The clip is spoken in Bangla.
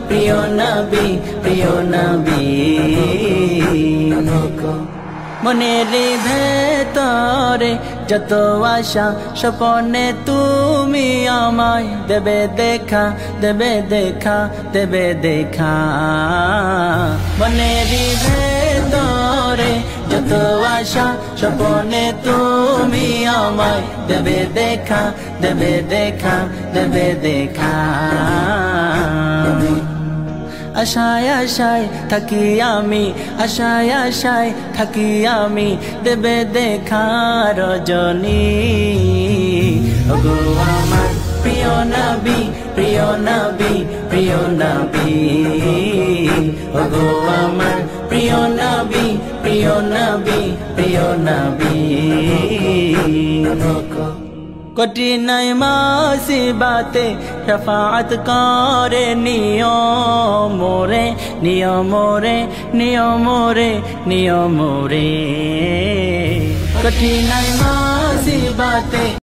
প্রিয় নবী প্রিয় নবী মনের ভেতরে যত আশা স্বপ্নে তুমি আমায় দেবে দেখা দেবে দেখা দেবে দেখা মনের ভেতরে যত আশা স্বপ্নে তুমি আমায় দেবে দেখা দেবে দেখা দেবে দেখা আশায় আশায় থাকি আমি আশায় আশায় থাকি আমি দেবে দেখা রজনী ওগো আমার প্রিয় নবী প্রিয় নবী প্রিয় নবী ওগো আমার প্রিয় নবী প্রিয় নবী প্রিয় নবী কঠিন মুসিবতে শফাআত করে নিয়ম রে নিয়ম রে নিয়ম রে নিয়ম রে কঠিন মুসিবতে